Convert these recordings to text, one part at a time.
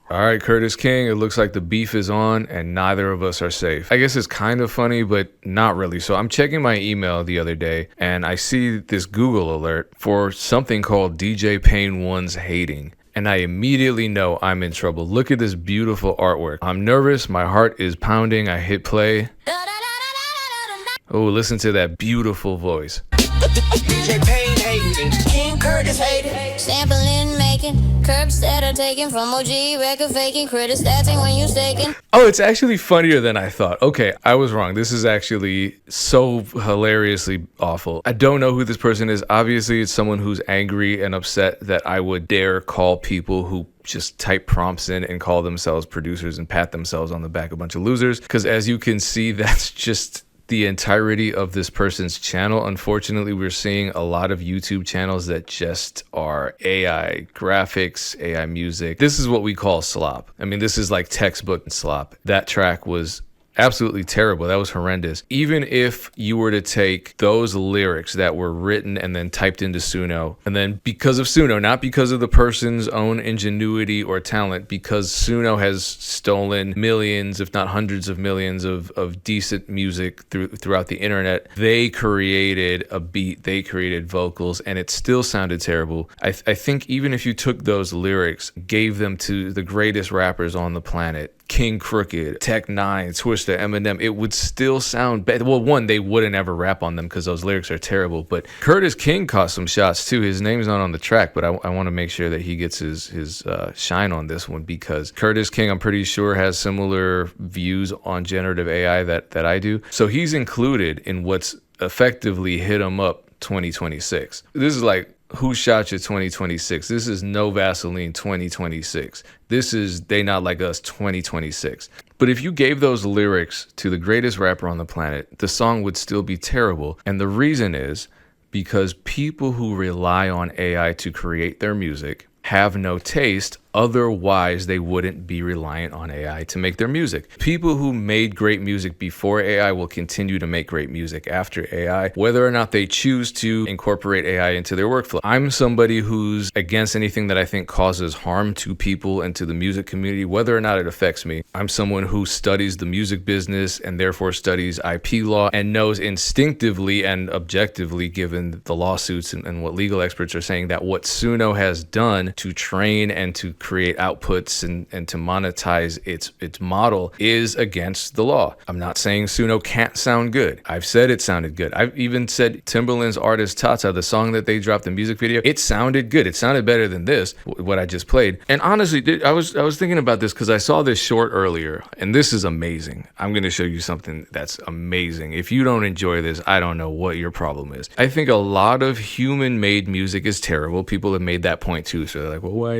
All right, Curtis King, it looks like the beef is on and neither of us are safe. I guess it's kind of funny, but not really. So I'm checking my email the other day and I see this Google alert for something called DJ Pain 1's hating. And I immediately know I'm in trouble. Look at this beautiful artwork. I'm nervous. My heart is pounding. I hit play. Oh, listen to that beautiful voice. DJ Pain hating, King Curtis hating, sampling, making, curbs that are taken from OG, record faking, criticizing when you staking. Oh, it's actually funnier than I thought. Okay, I was wrong. This is actually so hilariously awful. I don't know who this person is. Obviously, it's someone who's angry and upset that I would dare call people who just type prompts in and call themselves producers and pat themselves on the back a bunch of losers. Because as you can see, that's just the entirety of this person's channel. Unfortunately, we're seeing a lot of YouTube channels that just are AI graphics, AI music. This is what we call slop. I mean, this is like textbook slop. That track was absolutely terrible. That was horrendous. Even if you were to take those lyrics that were written and then typed into Suno, and then because of Suno, not because of the person's own ingenuity or talent, because Suno has stolen millions, if not hundreds of millions of decent music throughout the internet, they created a beat, they created vocals, and it still sounded terrible. I think even if you took those lyrics, gave them to the greatest rappers on the planet, King Crooked, Tech Nine, Twista, Eminem, it would still sound bad. Well, one, they wouldn't ever rap on them because those lyrics are terrible. But Curtis King caught some shots too. His name's not on the track, but I want to make sure that he gets his shine on this one, because Curtis King, I'm pretty sure, has similar views on generative AI that I do. So he's included in what's effectively hit him up 2026. This is like Who Shot You 2026. This is No Vaseline 2026. This is They Not Like Us 2026. But if you gave those lyrics to the greatest rapper on the planet, the song would still be terrible. And the reason is because people who rely on AI to create their music have no taste. Otherwise, they wouldn't be reliant on AI to make their music. People who made great music before AI will continue to make great music after AI, whether or not they choose to incorporate AI into their workflow. I'm somebody who's against anything that I think causes harm to people and to the music community, whether or not it affects me. I'm someone who studies the music business and therefore studies IP law and knows instinctively and objectively, given the lawsuits and what legal experts are saying, that what Suno has done to train and to create outputs and to monetize its model is against the law. I'm not saying Suno can't sound good. I've said it sounded good. I've even said Timbaland's artist Tata, the song that they dropped, the music video, it sounded good. It sounded better than this, what I just played. And honestly, I was thinking about this because I saw this short earlier, and this is amazing. I'm going to show you something that's amazing. If you don't enjoy this, I don't know what your problem is. I think a lot of human-made music is terrible. People have made that point too. So they're like, well, why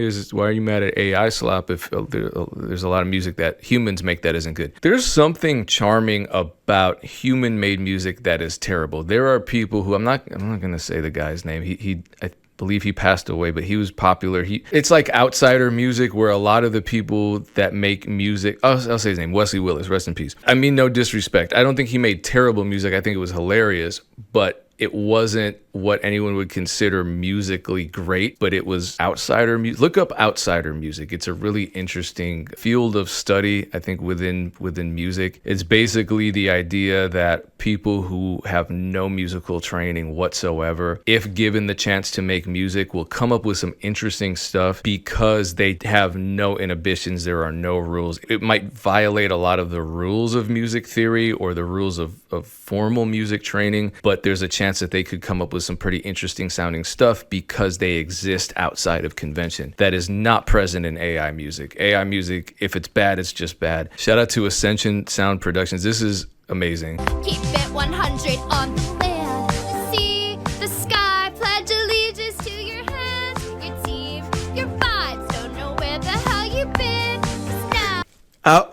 are you mad at AI slop if there's a lot of music that humans make that isn't good? There's something charming about human-made music that is terrible. There are people who, I'm not going to say the guy's name. I believe he passed away, but he was popular. It's like outsider music, where a lot of the people that make music, I'll say his name, Wesley Willis, rest in peace. I mean, no disrespect. I don't think he made terrible music. I think it was hilarious, but it wasn't what anyone would consider musically great, but it was outsider music. Look up outsider music. It's a really interesting field of study, I think, within music. It's basically the idea that people who have no musical training whatsoever, if given the chance to make music, will come up with some interesting stuff because they have no inhibitions. There are no rules. It might violate a lot of the rules of music theory or the rules of formal music training, but there's a chance that they could come up with some pretty interesting sounding stuff because they exist outside of convention. That is not present in AI music. AI music, if it's bad, it's just bad. Shout out to Ascension Sound Productions. This is amazing. Keep it 100 on the land. See the sky, pledge allegiance to your hands, your team, your vibes. Don't know where the hell you've been. 'Cause now.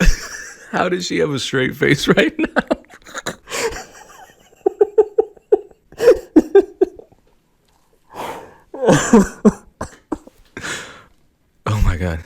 How does she have a straight face right now? Oh my God.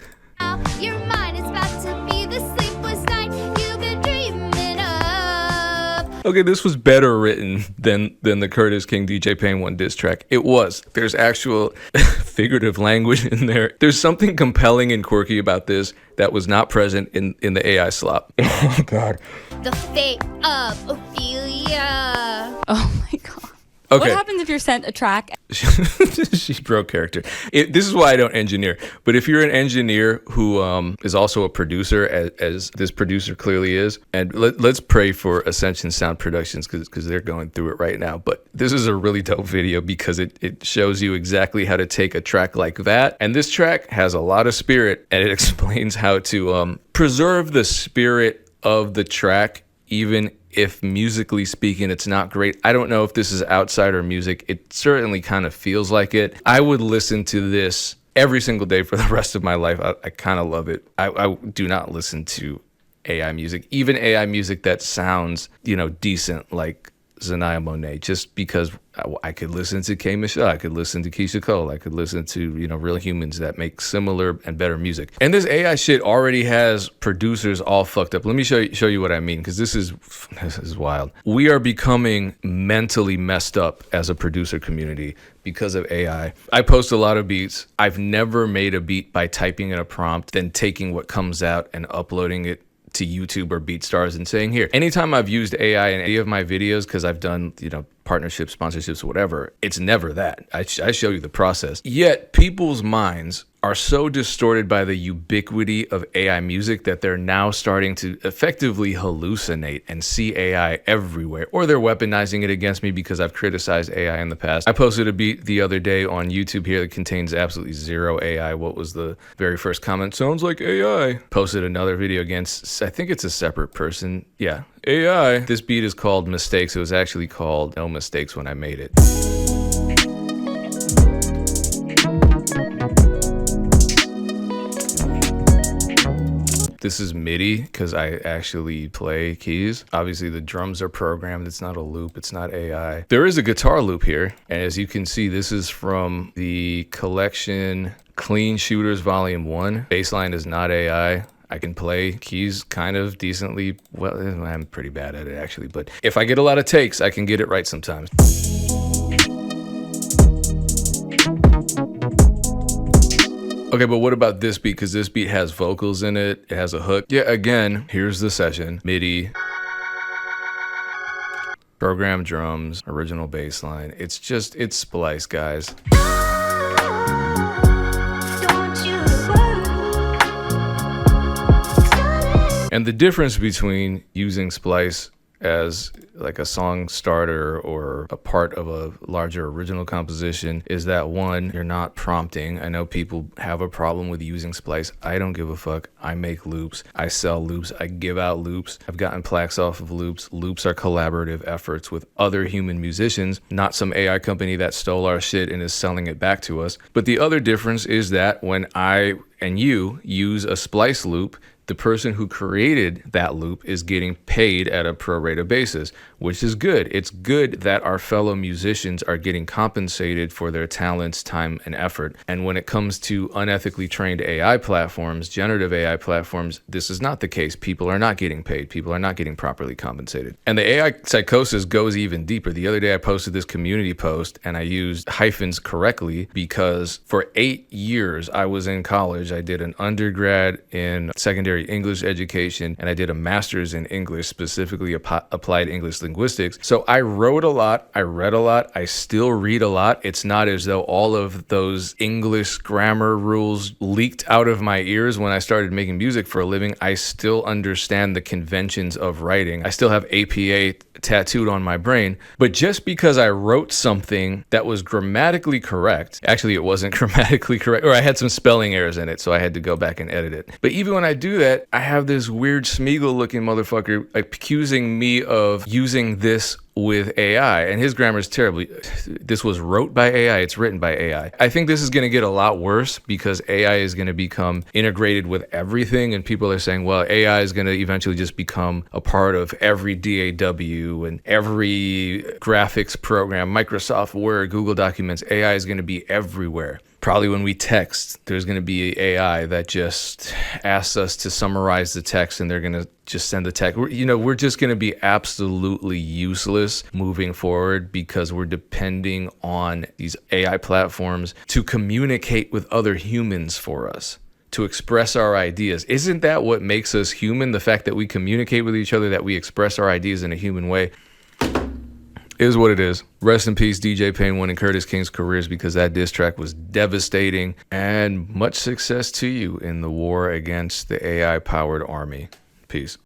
Your mind is about to be the sleepless night you've been dreaming of. okay, this was better written than the Curtis King DJ Payne one diss track. It was. There's actual figurative language in there. There's something compelling and quirky about this that was not present in the AI slop. Oh God. The fate of Ophelia. Oh my God. Okay. What happens if you're sent a track? She broke character. This is why I don't engineer. But if you're an engineer who is also a producer, as this producer clearly is, and let's pray for Ascension Sound Productions because they're going through it right now. But this is a really dope video because it shows you exactly how to take a track like that. And this track has a lot of spirit, and it explains how to preserve the spirit of the track, even if musically speaking it's not great. I don't know if this is outsider music. It certainly kind of feels like it. I would listen to this every single day for the rest of my life. I kind of love it. I do not listen to AI music, even AI music that sounds, decent, like Zanaya Monet, just because I could listen to K. Michelle, I could listen to Keisha Cole, I could listen to, real humans that make similar and better music. And this AI shit already has producers all fucked up. Let me show you what I mean, because this is wild. We are becoming mentally messed up as a producer community because of AI. I post a lot of beats. I've never made a beat by typing in a prompt, then taking what comes out and uploading it to YouTube or BeatStars and saying, here, anytime I've used AI in any of my videos, because I've done, partnerships, sponsorships, whatever, it's never that. I show you the process. Yet people's minds are so distorted by the ubiquity of AI music that they're now starting to effectively hallucinate and see AI everywhere, or they're weaponizing it against me because I've criticized AI in the past. I posted a beat the other day on YouTube here that contains absolutely zero AI. What was the very first comment? Sounds like AI. Posted another video against, I think it's a separate person. Yeah, AI. This beat is called Mistakes. It was actually called No Mistakes when I made it. This is MIDI because I actually play keys. Obviously the drums are programmed. It's not a loop. It's not AI. There is a guitar loop here. And as you can see, this is from the collection Clean Shooters Volume 1. Bassline is not AI. I can play keys kind of decently. Well, I'm pretty bad at it actually, but if I get a lot of takes, I can get it right sometimes. Okay, but what about this beat? Because this beat has vocals in it. It has a hook. Yeah, again, here's the session. MIDI. Program drums, original bass line. It's Splice, guys. And the difference between using Splice as like a song starter or a part of a larger original composition is that, one, you're not prompting. I know people have a problem with using Splice. I don't give a fuck. I make loops. I sell loops. I give out loops. I've gotten plaques off of loops. Loops are collaborative efforts with other human musicians, not some AI company that stole our shit and is selling it back to us. But the other difference is that when I and you use a Splice loop, the person who created that loop is getting paid at a pro rata basis, which is good. It's good that our fellow musicians are getting compensated for their talents, time, and effort. And when it comes to unethically trained AI platforms, generative AI platforms, this is not the case. People are not getting paid. People are not getting properly compensated. And the AI psychosis goes even deeper. The other day I posted this community post and I used hyphens correctly because for 8 years I was in college. I did an undergrad in secondary English education, and I did a master's in English, specifically applied English linguistics. So I wrote a lot, I read a lot, I still read a lot. It's not as though all of those English grammar rules leaked out of my ears when I started making music for a living. I still understand the conventions of writing. I still have APA tattooed on my brain. But just because I wrote something that was grammatically correct, actually it wasn't grammatically correct, or I had some spelling errors in it, so I had to go back and edit it. But even when I do that, I have this weird Smeagol looking motherfucker accusing me of using this with AI, and his grammar is terrible. This was wrote by AI, it's written by AI. I think this is going to get a lot worse because AI is going to become integrated with everything, and people are saying, well, AI is going to eventually just become a part of every DAW and every graphics program, Microsoft Word, Google Documents. AI is going to be everywhere. Probably when we text, there's going to be an AI that just asks us to summarize the text, and they're going to just send the text. We're just going to be absolutely useless moving forward because we're depending on these AI platforms to communicate with other humans for us, to express our ideas. Isn't that what makes us human? The fact that we communicate with each other, that we express our ideas in a human way. Is what it is. Rest in peace, DJ Payne 1 and Curtis King's careers, because that diss track was devastating. And much success to you in the war against the AI-powered army. Peace.